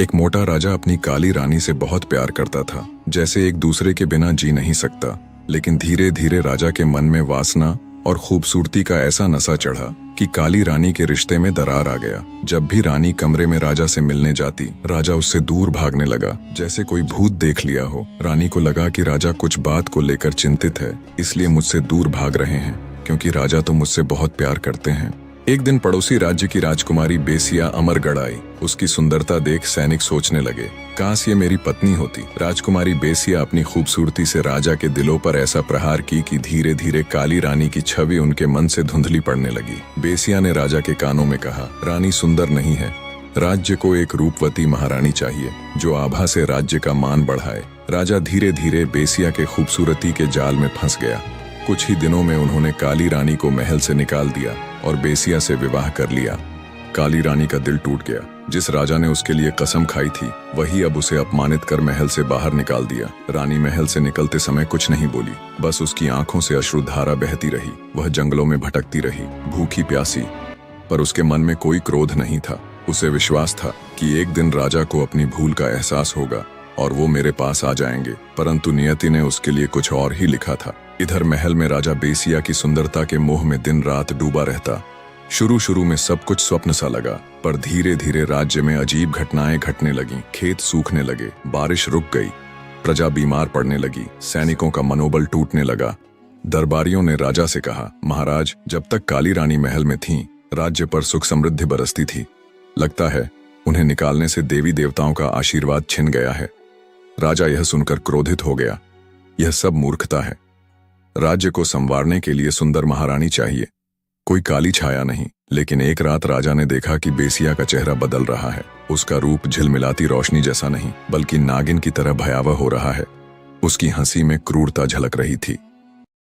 एक मोटा राजा अपनी काली रानी से बहुत प्यार करता था, जैसे एक दूसरे के बिना जी नहीं सकता। लेकिन धीरे धीरे राजा के मन में वासना और खूबसूरती का ऐसा नशा चढ़ा कि काली रानी के रिश्ते में दरार आ गया। जब भी रानी कमरे में राजा से मिलने जाती, राजा उससे दूर भागने लगा, जैसे कोई भूत देख लिया हो। रानी को लगा कि राजा कुछ बात को लेकर चिंतित है, इसलिए मुझसे दूर भाग रहे हैं, क्योंकि राजा तो मुझसे बहुत प्यार करते हैं। एक दिन पड़ोसी राज्य की राजकुमारी बेसिया अमरगढ़ आई। उसकी सुंदरता देख सैनिक सोचने लगे, काश ये मेरी पत्नी होती। राजकुमारी बेसिया अपनी खूबसूरती से राजा के दिलों पर ऐसा प्रहार की कि धीरे धीरे काली रानी की छवि उनके मन से धुंधली पड़ने लगी। बेसिया ने राजा के कानों में कहा, रानी सुंदर नहीं है, राज्य को एक रूपवती महारानी चाहिए जो आभा से राज्य का मान बढ़ाए। राजा धीरे धीरे बेसिया के खूबसूरती के जाल में फंस गया। कुछ ही दिनों में उन्होंने काली रानी को महल से निकाल दिया और बेसिया से विवाह कर लिया। काली रानी का दिल टूट गया। जिस राजा ने उसके लिए कसम खाई थी, वही अब उसे अपमानित कर महल से बाहर निकाल दिया। रानी महल से निकलते समय कुछ नहीं बोली, बस उसकी आंखों से अश्रुधारा बहती रही। वह जंगलों में भटकती रही, भूखी प्यासी, पर उसके मन में कोई क्रोध नहीं था। उसे विश्वास था कि एक दिन राजा को अपनी भूल का एहसास होगा और वो मेरे पास आ जाएंगे। परंतु नियति ने उसके लिए कुछ और ही लिखा था। इधर महल में राजा बेसिया की सुंदरता के मोह में दिन रात डूबा रहता। शुरू में सब कुछ स्वप्न सा लगा, पर धीरे धीरे राज्य में अजीब घटनाएं घटने लगीं। खेत सूखने लगे, बारिश रुक गई, प्रजा बीमार पड़ने लगी, सैनिकों का मनोबल टूटने लगा। दरबारियों ने राजा से कहा, महाराज, जब तक काली रानी महल में थीं, राज्य पर सुख समृद्धि बरसती थी। लगता है उन्हें निकालने से देवी देवताओं का आशीर्वाद छिन गया है। राजा यह सुनकर क्रोधित हो गया। यह सब मूर्खता है। राज्य को संवारने के लिए सुंदर महारानी चाहिए, कोई काली छाया नहीं। लेकिन एक रात राजा ने देखा कि बेसिया का चेहरा बदल रहा है। उसका रूप झिलमिलाती रोशनी जैसा नहीं, बल्कि नागिन की तरह भयावह हो रहा है। उसकी हंसी में क्रूरता झलक रही थी।